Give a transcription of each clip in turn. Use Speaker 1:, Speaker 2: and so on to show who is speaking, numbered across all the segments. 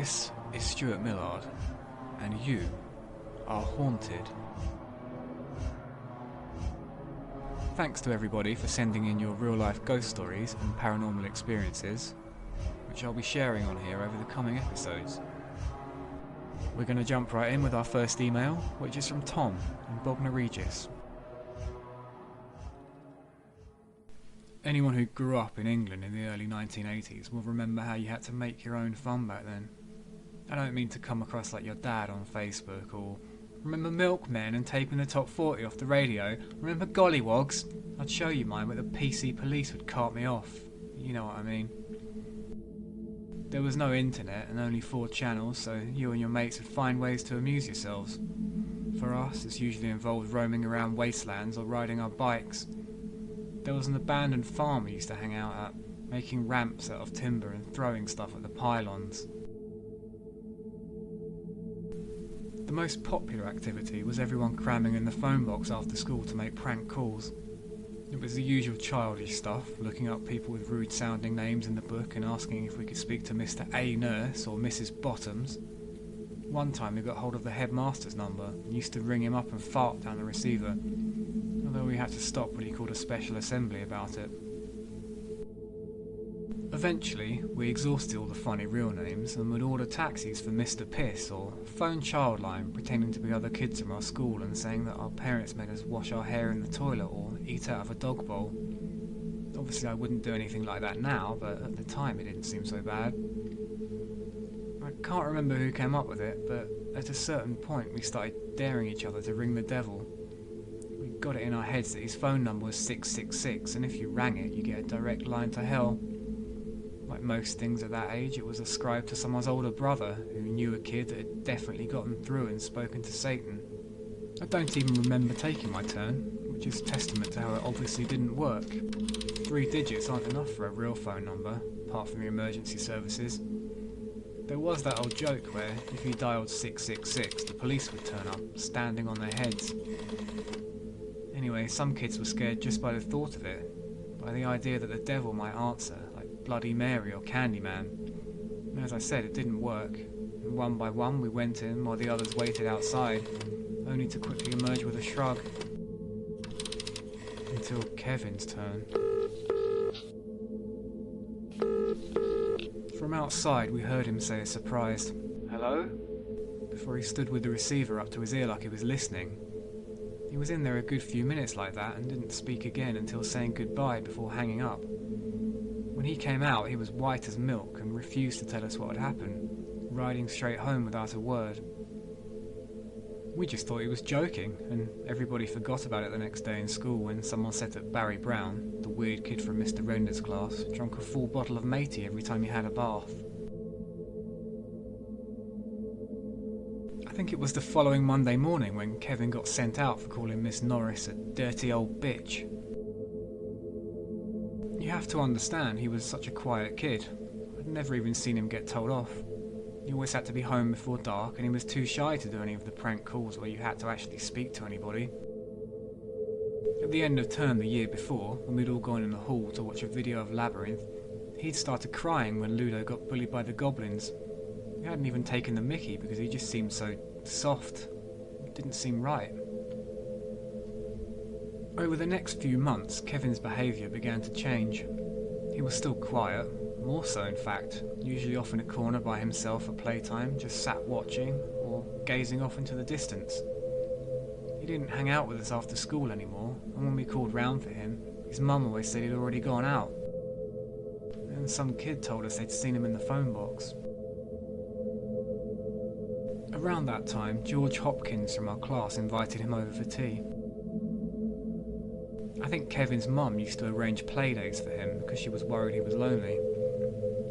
Speaker 1: This is Stuart Millard, and you are haunted. Thanks to everybody for sending in your real-life ghost stories and paranormal experiences, which I'll be sharing on here over the coming episodes. We're going to jump right in with our first email, which is from Tom in Bognor Regis. Anyone who grew up in England in the early 1980s will remember how you had to make your own fun back then. I don't mean to come across like your dad on Facebook, or remember Milkmen and taping the top 40 off the radio, remember Gollywogs? I'd show you mine, but the PC police would cart me off. You know what I mean. There was no internet and only 4 channels, so you and your mates would find ways to amuse yourselves. For us, this usually involved roaming around wastelands or riding our bikes. There was an abandoned farm we used to hang out at, making ramps out of timber and throwing stuff at the pylons. The most popular activity was everyone cramming in the Phonebox after school to make prank calls. It was the usual childish stuff, looking up people with rude sounding names in the book and asking if we could speak to Mr. A Nurse or Mrs. Bottoms. One time we got hold of the headmaster's number and used to ring him up and fart down the receiver, although we had to stop when he called a special assembly about it. Eventually, we exhausted all the funny real names and would order taxis for Mr. Piss or phone Childline, pretending to be other kids from our school and saying that our parents made us wash our hair in the toilet or eat out of a dog bowl. Obviously I wouldn't do anything like that now, but at the time it didn't seem so bad. I can't remember who came up with it, but at a certain point we started daring each other to ring the devil. We got it in our heads that his phone number was 666, and if you rang it you get a direct line to hell. Like most things at that age, it was ascribed to someone's older brother who knew a kid that had definitely gotten through and spoken to Satan. I don't even remember taking my turn, which is testament to how it obviously didn't work. 3 digits aren't enough for a real phone number, apart from the emergency services. There was that old joke where if you dialed 666, the police would turn up, standing on their heads. Anyway, some kids were scared just by the thought of it, by the idea that the devil might answer, like Bloody Mary or Candyman. And as I said, it didn't work, and one by one we went in while the others waited outside, only to quickly emerge with a shrug. Until Kevin's turn. From outside we heard him say a surprised, "Hello?" before he stood with the receiver up to his ear like he was listening. He was in there a good few minutes like that and didn't speak again until saying goodbye before hanging up. When he came out he was white as milk and refused to tell us what had happened, riding straight home without a word. We just thought he was joking, and everybody forgot about it the next day in school when someone said that Barry Brown, the weird kid from Mr. Render's class, drank a full bottle of matey every time he had a bath. I think it was the following Monday morning when Kevin got sent out for calling Miss Norris a dirty old bitch. You have to understand, he was such a quiet kid. I'd never even seen him get told off. He always had to be home before dark, and he was too shy to do any of the prank calls where you had to actually speak to anybody. At the end of term the year before, when we'd all gone in the hall to watch a video of Labyrinth, he'd started crying when Ludo got bullied by the goblins. He hadn't even taken the mickey because he just seemed so soft. It didn't seem right. Over the next few months, Kevin's behaviour began to change. He was still quiet, more so in fact, usually off in a corner by himself at playtime, just sat watching or gazing off into the distance. He didn't hang out with us after school anymore, and when we called round for him, his mum always said he'd already gone out. And some kid told us they'd seen him in the phone box. Around that time, George Hopkins from our class invited him over for tea. I think Kevin's mum used to arrange playdates for him because she was worried he was lonely.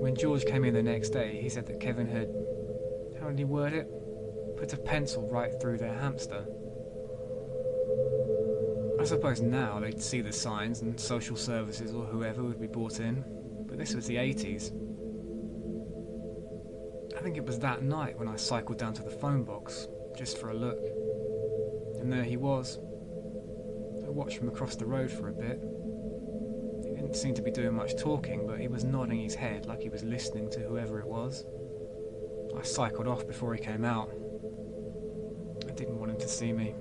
Speaker 1: When George came in the next day, he said that Kevin had, how did he word it? Put a pencil right through their hamster. I suppose now they'd see the signs and social services or whoever would be brought in, but this was the 80s. I think it was that night when I cycled down to the phone box, just for a look. And there he was. I watched from across the road for a bit. He didn't seem to be doing much talking, but he was nodding his head like he was listening to whoever it was. I cycled off before he came out. I didn't want him to see me.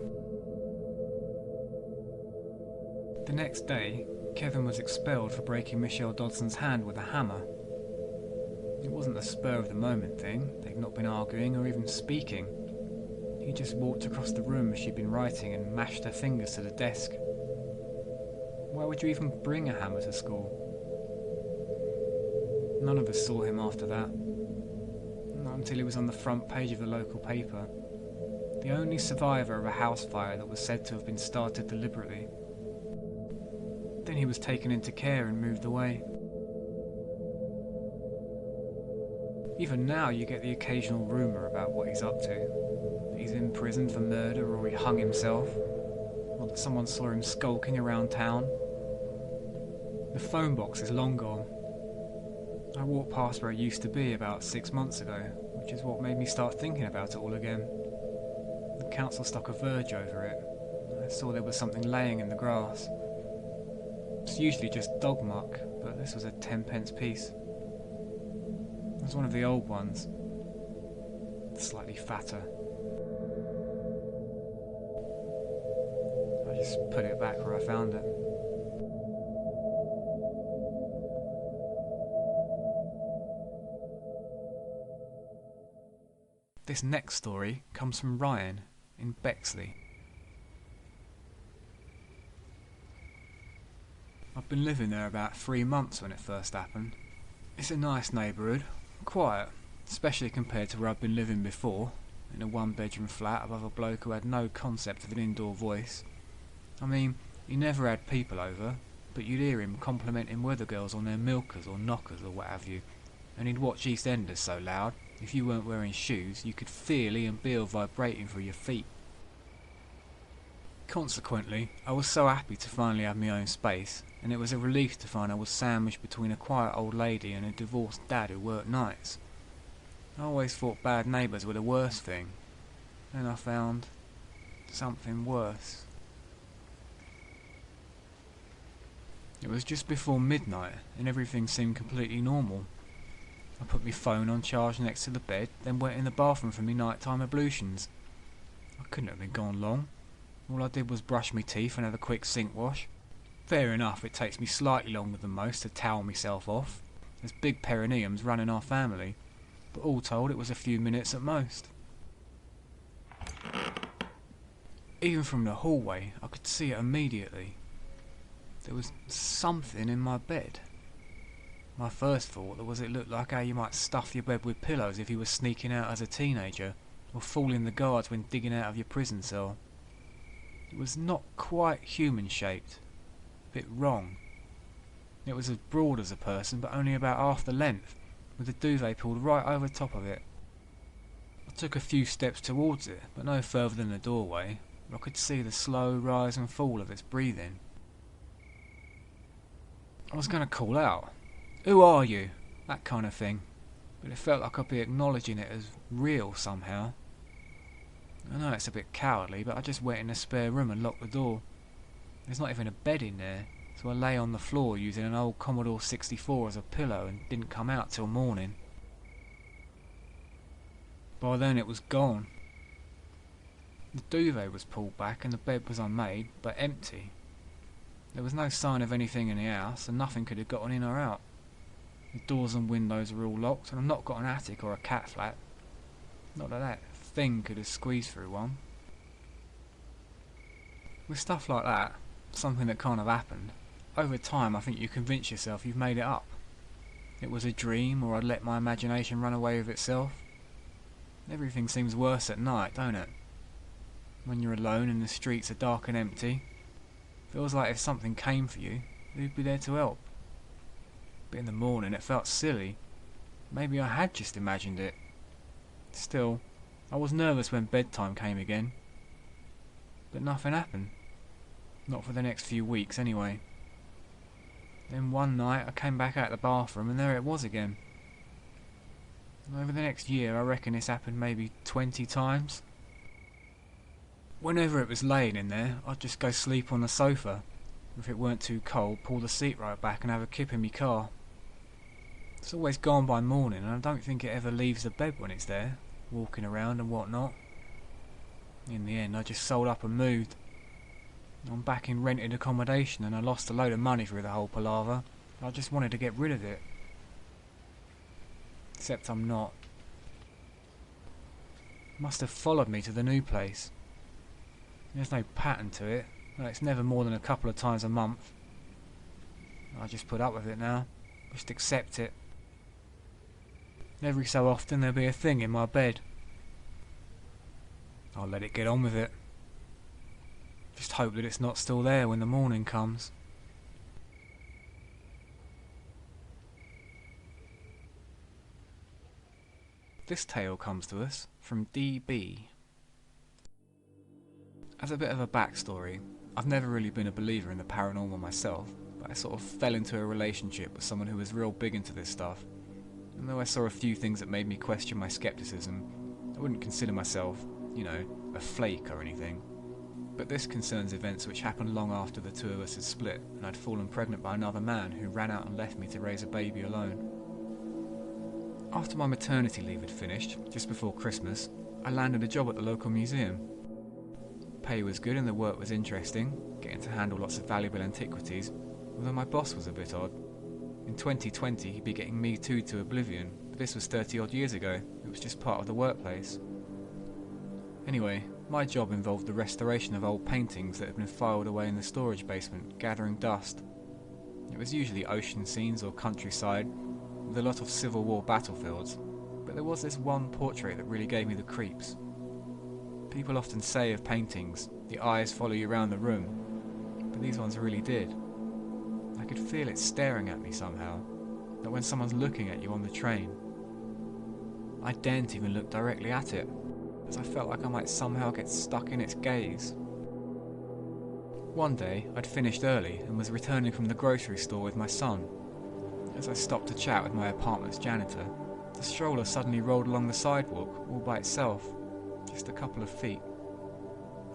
Speaker 1: The next day, Kevin was expelled for breaking Michelle Dodson's hand with a hammer. It wasn't a spur of the moment thing. They'd not been arguing or even speaking. He just walked across the room as she'd been writing and mashed her fingers to the desk. Why would you even bring a hammer to school? None of us saw him after that. Not until he was on the front page of the local paper. The only survivor of a house fire that was said to have been started deliberately. Then he was taken into care and moved away. Even now you get the occasional rumour about what he's up to. That he's in prison for murder, or he hung himself, or that someone saw him skulking around town. The Phonebox is long gone. I walked past where it used to be about 6 months ago, which is what made me start thinking about it all again. The council stuck a verge over it. I saw there was something laying in the grass. It's usually just dog muck, but this was a 10-pence piece. It was one of the old ones, slightly fatter. I just put it back where I found it. This next story comes from Ryan in Bexley. I've been living there about 3 months when it first happened. It's a nice neighbourhood, quiet, especially compared to where I've been living before, in a one-bedroom flat above a bloke who had no concept of an indoor voice. I mean, he never had people over, but you'd hear him complimenting weather girls on their milkers or knockers or what have you, and he'd watch EastEnders so loud, if you weren't wearing shoes, you could feel Ian Beale vibrating through your feet. Consequently, I was so happy to finally have my own space, and it was a relief to find I was sandwiched between a quiet old lady and a divorced dad who worked nights. I always thought bad neighbours were the worst thing. Then I found something worse. It was just before midnight, and everything seemed completely normal. I put my phone on charge next to the bed, then went in the bathroom for my nighttime ablutions. I couldn't have been gone long. All I did was brush my teeth and have a quick sink wash. Fair enough, it takes me slightly longer than most to towel myself off. There's big perineums running our family, but all told it was a few minutes at most. Even from the hallway, I could see it immediately. There was something in my bed. My first thought was it looked like how you might stuff your bed with pillows if you were sneaking out as a teenager, or fooling the guards when digging out of your prison cell. It was not quite human-shaped, a bit wrong. It was as broad as a person, but only about half the length, with the duvet pulled right over top of it. I took a few steps towards it, but no further than the doorway, where I could see the slow rise and fall of its breathing. I was going to call out, "Who are you?" that kind of thing, but it felt like I'd be acknowledging it as real somehow. I know it's a bit cowardly, but I just went in the spare room and locked the door. There's not even a bed in there, so I lay on the floor using an old Commodore 64 as a pillow and didn't come out till morning. By then it was gone. The duvet was pulled back and the bed was unmade, but empty. There was no sign of anything in the house, and nothing could have gotten in or out. The doors and windows were all locked, and I've not got an attic or a cat flat. Not that thing could have squeezed through one. With stuff like that, something that can't have happened, over time I think you convince yourself you've made it up. It was a dream, or I'd let my imagination run away with itself. Everything seems worse at night, don't it? When you're alone and the streets are dark and empty, feels like if something came for you, who'd be there to help? But in the morning it felt silly. Maybe I had just imagined it. Still, I was nervous when bedtime came again. But nothing happened. Not for the next few weeks anyway. Then one night I came back out of the bathroom and there it was again. And over the next year I reckon this happened maybe 20 times. Whenever it was laying in there, I'd just go sleep on the sofa. If it weren't too cold, pull the seat right back and have a kip in my car. It's always gone by morning, and I don't think it ever leaves the bed when it's there, walking around and whatnot. In the end, I just sold up and moved. I'm back in rented accommodation, and I lost a load of money through the whole palaver. I just wanted to get rid of it. Except I'm not. It must have followed me to the new place. There's no pattern to it. Well, it's never more than a couple of times a month. I just put up with it now. Just accept it. Every so often there'll be a thing in my bed. I'll let it get on with it. Just hope that it's not still there when the morning comes. This tale comes to us from DB. As a bit of a backstory, I've never really been a believer in the paranormal myself, but I sort of fell into a relationship with someone who was real big into this stuff. And though I saw a few things that made me question my skepticism, I wouldn't consider myself, a flake or anything. But this concerns events which happened long after the two of us had split, and I'd fallen pregnant by another man who ran out and left me to raise a baby alone. After my maternity leave had finished, just before Christmas, I landed a job at the local museum. Pay was good and the work was interesting, getting to handle lots of valuable antiquities, although my boss was a bit odd. In 2020 he'd be getting me too to oblivion, but this was 30 odd years ago. It was just part of the workplace. Anyway, my job involved the restoration of old paintings that had been filed away in the storage basement, gathering dust. It was usually ocean scenes or countryside, with a lot of Civil War battlefields, but there was this one portrait that really gave me the creeps. People often say of paintings, the eyes follow you around the room, but these ones really did. I could feel it staring at me somehow, like when someone's looking at you on the train. I daren't even look directly at it, as I felt like I might somehow get stuck in its gaze. One day, I'd finished early and was returning from the grocery store with my son. As I stopped to chat with my apartment's janitor, the stroller suddenly rolled along the sidewalk, all by itself, just a couple of feet.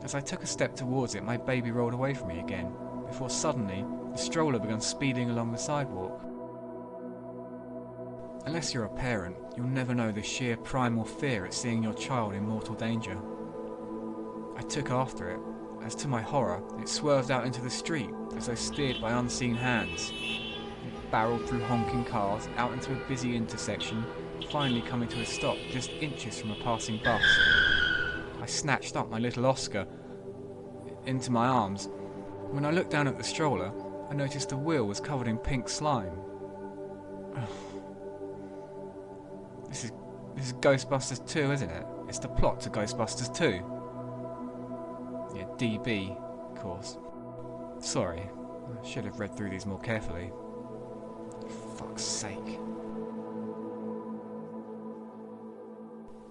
Speaker 1: As I took a step towards it, my baby rolled away from me again, before suddenly, the stroller began speeding along the sidewalk. Unless you're a parent, you'll never know the sheer primal fear at seeing your child in mortal danger. I took after it, as to my horror, it swerved out into the street, as though steered by unseen hands. It barreled through honking cars, out into a busy intersection, finally coming to a stop just inches from a passing bus. I snatched up my little Oscar into my arms. When I looked down at the stroller, I noticed the wheel was covered in pink slime. This is Ghostbusters 2, isn't it? It's the plot to Ghostbusters 2. Yeah, DB, of course. Sorry, I should have read through these more carefully. For fuck's sake.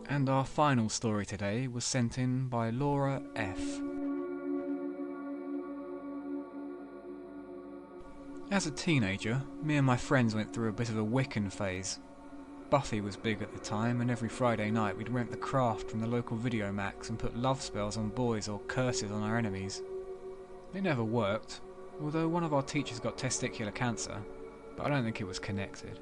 Speaker 1: And our final story today was sent in by Laura F. As a teenager, me and my friends went through a bit of a Wiccan phase. Buffy was big at the time, and every Friday night we'd rent The Craft from the local Video Max and put love spells on boys or curses on our enemies. It never worked, although one of our teachers got testicular cancer, but I don't think it was connected.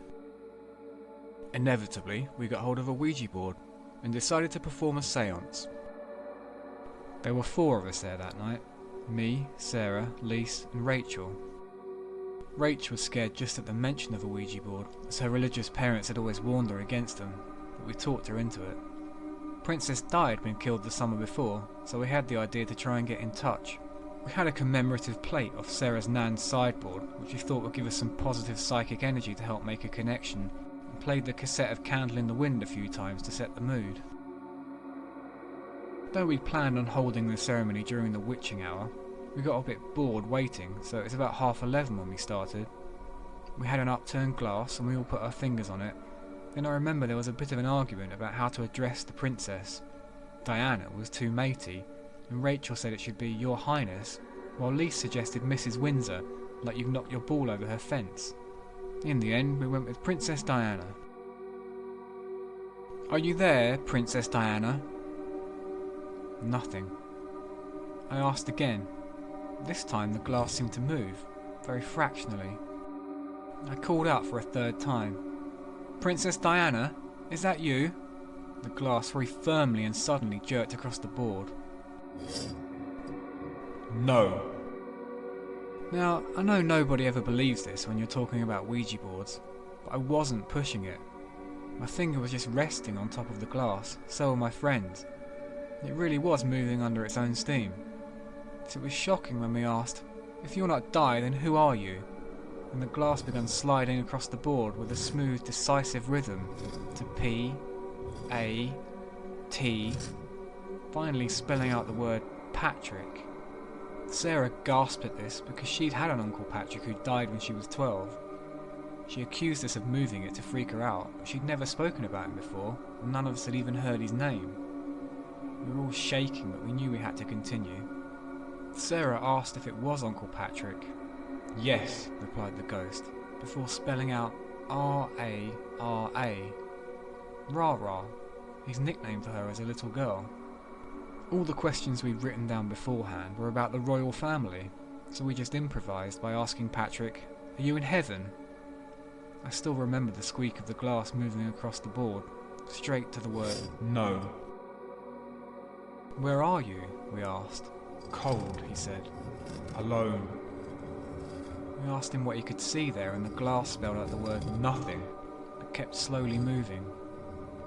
Speaker 1: Inevitably, we got hold of a Ouija board and decided to perform a seance. There were 4 of us there that night: me, Sarah, Lise and Rachel. Rach was scared just at the mention of a Ouija board, as her religious parents had always warned her against them, but we talked her into it. Princess Di had been killed the summer before, so we had the idea to try and get in touch. We had a commemorative plate off Sarah's nan's sideboard, which we thought would give us some positive psychic energy to help make a connection, and played the cassette of Candle in the Wind a few times to set the mood. Though we planned on holding the ceremony during the witching hour, we got a bit bored waiting, so it was about 11:30 when we started. We had an upturned glass and we all put our fingers on it. Then I remember there was a bit of an argument about how to address the princess. Diana was too matey, and Rachel said it should be Your Highness, while Lise suggested Mrs. Windsor, like you've knocked your ball over her fence. In the end, we went with Princess Diana. "Are you there, Princess Diana?" Nothing. I asked again. This time the glass seemed to move, very fractionally. I called out for a 3rd time. Princess Diana, is that you? The glass very firmly and suddenly jerked across the board.
Speaker 2: No.
Speaker 1: Now, I know nobody ever believes this when you're talking about Ouija boards, but I wasn't pushing it. My finger was just resting on top of the glass, so were my friends. It really was moving under its own steam. So it was shocking when we asked, "If you're not Di, then who are you?" And the glass began sliding across the board with a smooth, decisive rhythm to P, A, T, finally spelling out the word Patrick. Sarah gasped at this because she'd had an Uncle Patrick who died when she was 12. She accused us of moving it to freak her out, but she'd never spoken about him before, and none of us had even heard his name. We were all shaking, but we knew we had to continue. Sarah asked if it was Uncle Patrick.
Speaker 2: Yes,
Speaker 1: replied the ghost, before spelling out R-A-R-A. Ra-Ra, his nickname for her as a little girl. All the questions we'd written down beforehand were about the royal family, so we just improvised by asking Patrick, "Are you in heaven?" I still remember the squeak of the glass moving across the board, straight to the word
Speaker 2: no.
Speaker 1: "Where are you?" we asked.
Speaker 2: Cold, he said. Alone.
Speaker 1: We asked him what he could see there, and the glass spelled out the word nothing, but kept slowly moving.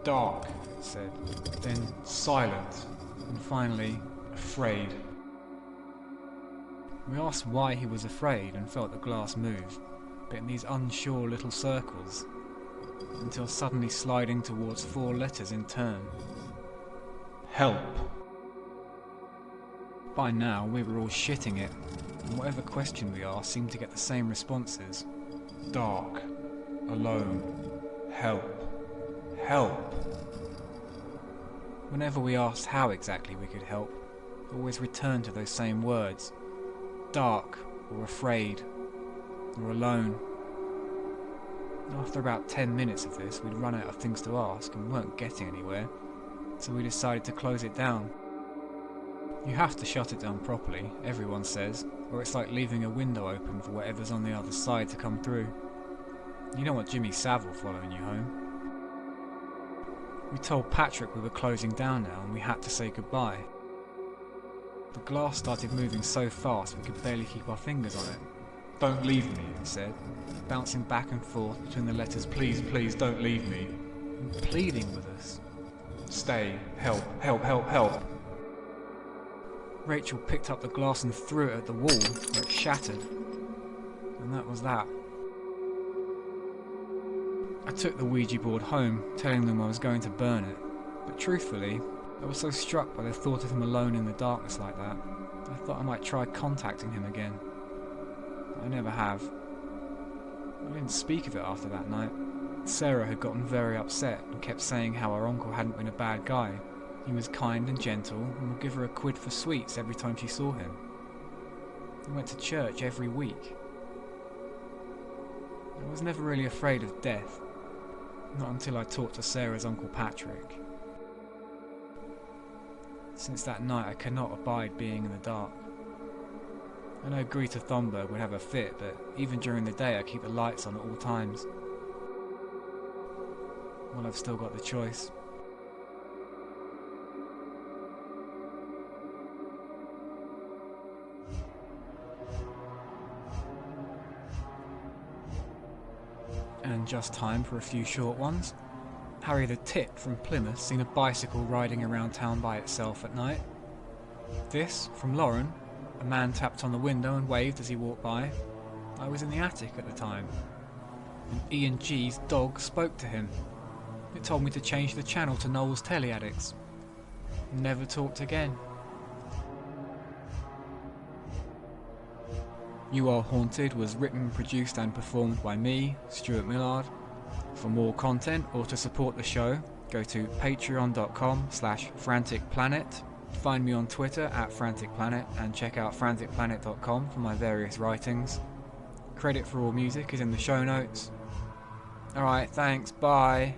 Speaker 2: Dark,
Speaker 1: It said,
Speaker 2: then silent,
Speaker 1: and finally,
Speaker 2: afraid.
Speaker 1: we asked why he was afraid and felt the glass move, but in these unsure little circles, until suddenly sliding towards 4 letters in turn.
Speaker 2: Help.
Speaker 1: By now, we were all shitting it, and whatever question we asked seemed to get the same responses.
Speaker 2: Dark. Alone. Help. Help.
Speaker 1: Whenever we asked how exactly we could help, it always returned to those same words. Dark, or afraid, or alone. After about 10 minutes of this, we'd run out of things to ask and weren't getting anywhere, so we decided to close it down. You have to shut it down properly, everyone says, or it's like leaving a window open for whatever's on the other side to come through. You don't want Jimmy Savile following you home. We told Patrick we were closing down now and we had to say goodbye. The glass started moving so fast we could barely keep our fingers on it.
Speaker 2: Don't leave me,
Speaker 1: He said, bouncing back and forth between the letters
Speaker 2: please, please don't leave me.
Speaker 1: and pleading with us.
Speaker 2: Stay. Help, help, help, help.
Speaker 1: Rachel picked up the glass and threw it at the wall, where it shattered. And that was that. I took the Ouija board home, telling them I was going to burn it. But truthfully, I was so struck by the thought of him alone in the darkness like that, I thought I might try contacting him again. But I never have. I didn't speak of it after that night. Sarah had gotten very upset and kept saying how our uncle hadn't been a bad guy. He was kind and gentle and would give her a quid for sweets every time she saw him. He went to church every week. I was never really afraid of death, not until I talked to Sarah's Uncle Patrick. Since that night I cannot abide being in the dark. I know Greta Thunberg would have a fit, but even during the day I keep the lights on at all times. Well, I've still got the choice. And just time for a few short ones. Harry the Tit from Plymouth seen a bicycle riding around town by itself at night. This, from Lauren, a man tapped on the window and waved as he walked by. I was in the attic at the time. And Ian G's dog spoke to him. It told me to change the channel to Noel's Telly Addicts. Never talked again. You Are Haunted was written, produced and performed by me, Stuart Millard. For more content or to support the show, go to patreon.com/franticplanet. Find me on Twitter @franticplanet and check out franticplanet.com for my various writings. Credit for all music is in the show notes. Alright, thanks, bye.